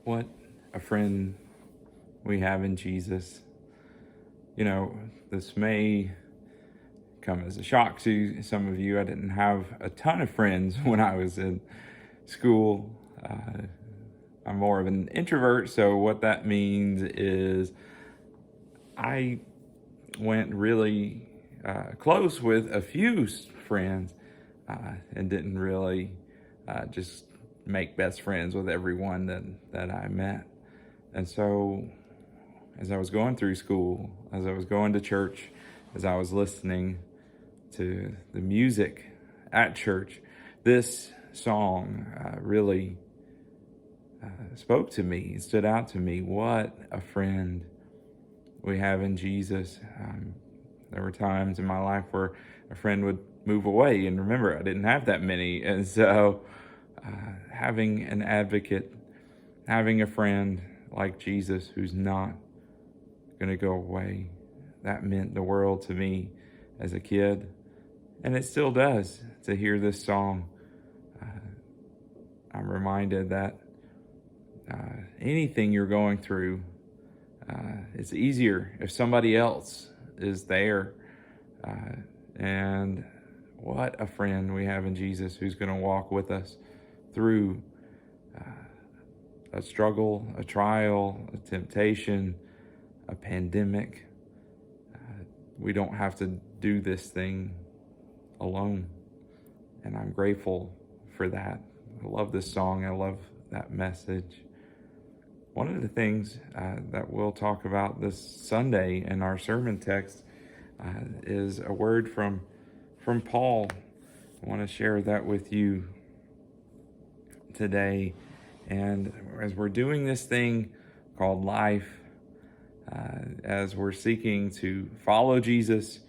what a friend we have in Jesus. You know, this may come as a shock to some of you. I didn't have a ton of friends when I was in school. I'm more of an introvert, so what that means is I went really close with a few friends and didn't really just make best friends with everyone that I met. And so as I was going through school, as I was going to church, as I was listening to the music at church, this song really spoke to me, stood out to me. What a friend we have in Jesus. There were times in my life where a friend would move away, and remember, I didn't have that many. And so having an advocate, having a friend like Jesus who's not going to go away, that meant the world to me as a kid. And it still does to hear this song. I'm reminded that anything you're going through, it's easier if somebody else is there. And what a friend we have in Jesus who's going to walk with us through a struggle, a trial, a temptation, a pandemic. We don't have to do this thing alone. And I'm grateful for that. I love this song. I love that message. One of the things that we'll talk about this Sunday in our sermon text is a word from Paul. I want to share that with you today. And as we're doing this thing called life, as we're seeking to follow Jesus,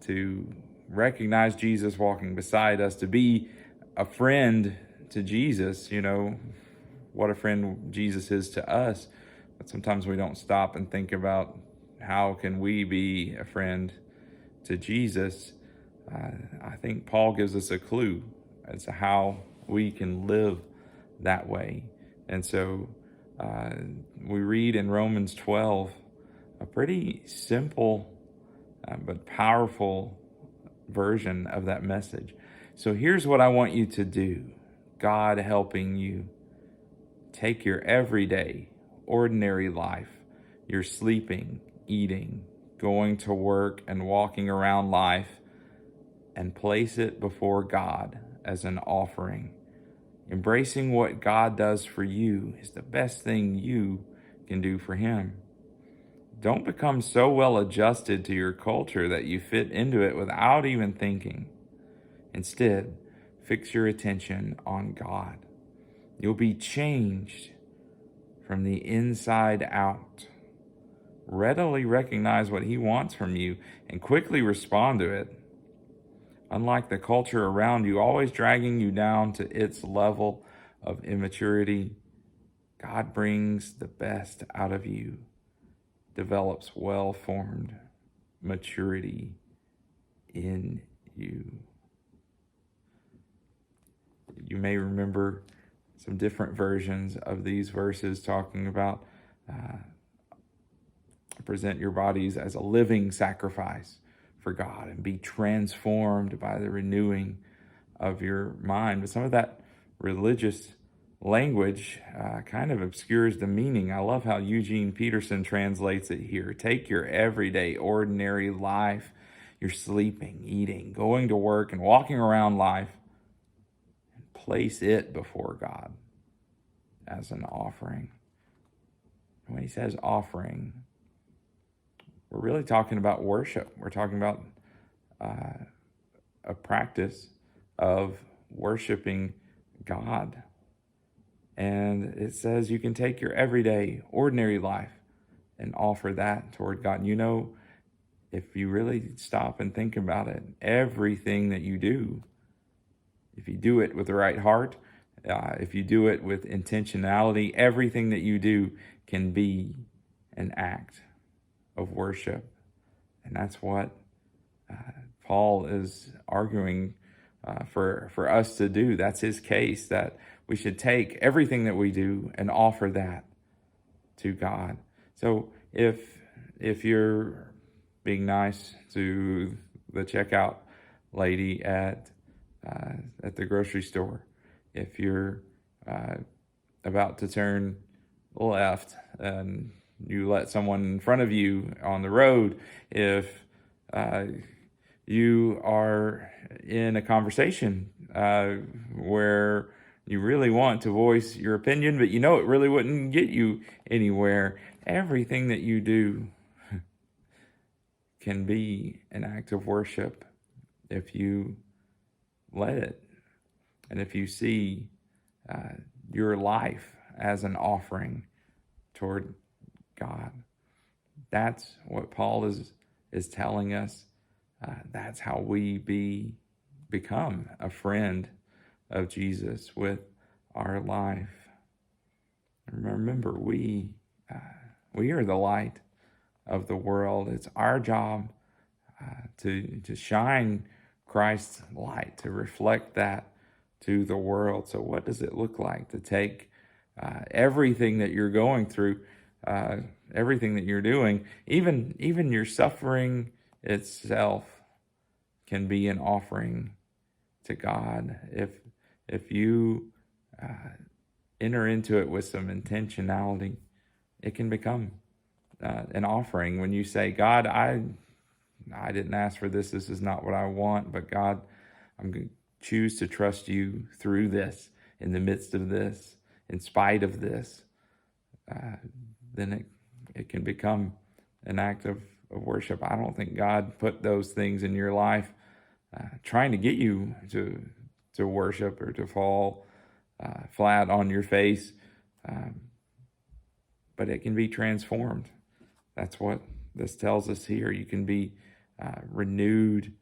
to recognize Jesus walking beside us, to be a friend to Jesus, you know, what a friend Jesus is to us. But sometimes we don't stop and think about how can we be a friend to Jesus. I think Paul gives us a clue as to how we can live that way. And so we read in Romans 12 a pretty simple but powerful version of that message. So here's what I want you to do. God helping you take your everyday, ordinary life, your sleeping, eating, going to work, and walking around life, and place it before God as an offering. Embracing what God does for you is the best thing you can do for Him. Don't become so well adjusted to your culture that you fit into it without even thinking. Instead, fix your attention on God. You'll be changed from the inside out. Readily recognize what He wants from you and quickly respond to it. Unlike the culture around you, always dragging you down to its level of immaturity, God brings the best out of you, develops well-formed maturity in you. You may remember some different versions of these verses talking about present your bodies as a living sacrifice for God and be transformed by the renewing of your mind. But some of that religious language kind of obscures the meaning. I love how Eugene Peterson translates it here. Take your everyday, ordinary life, your sleeping, eating, going to work, and walking around life, and place it before God as an offering. And when he says offering, we're really talking about worship. We're talking about a practice of worshiping God. And it says you can take your everyday, ordinary life and offer that toward God. You know, if you really stop and think about it, everything that you do, if you do it with the right heart, if you do it with intentionality, everything that you do can be an act of worship. And that's what Paul is arguing for us to do. That's his case, that we should take everything that we do and offer that to God. So if you're being nice to the checkout lady at the grocery store, if you're about to turn left and you let someone in front of you on the road, if you are in a conversation where you really want to voice your opinion, but you know it really wouldn't get you anywhere, everything that you do can be an act of worship if you let it. And if you see your life as an offering toward God. That's what Paul is telling us. That's how we become a friend of Jesus with our life. And remember, we are the light of the world. It's our job to shine Christ's light, to reflect that to the world. So what does it look like to take everything that you're going through, everything that you're doing, even your suffering itself can be an offering to God if you enter into it with some intentionality. It can become an offering when you say, God, I didn't ask for this. This is not what I want, but God, I'm going to choose to trust you through this, in the midst of this, in spite of this. Then it can become an act of worship. I don't think God put those things in your life trying to get you to worship or to fall flat on your face, but it can be transformed. That's what this tells us here. You can be renewed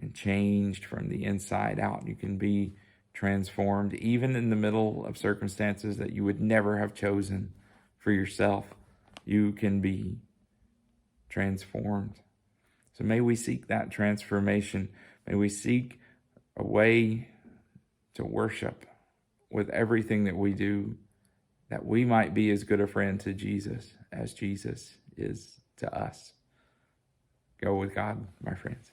and changed from the inside out. You can be transformed even in the middle of circumstances that you would never have chosen for yourself. You can be transformed. So may we seek that transformation. May we seek a way to worship with everything that we do, that we might be as good a friend to Jesus as Jesus is to us. Go with God, my friends.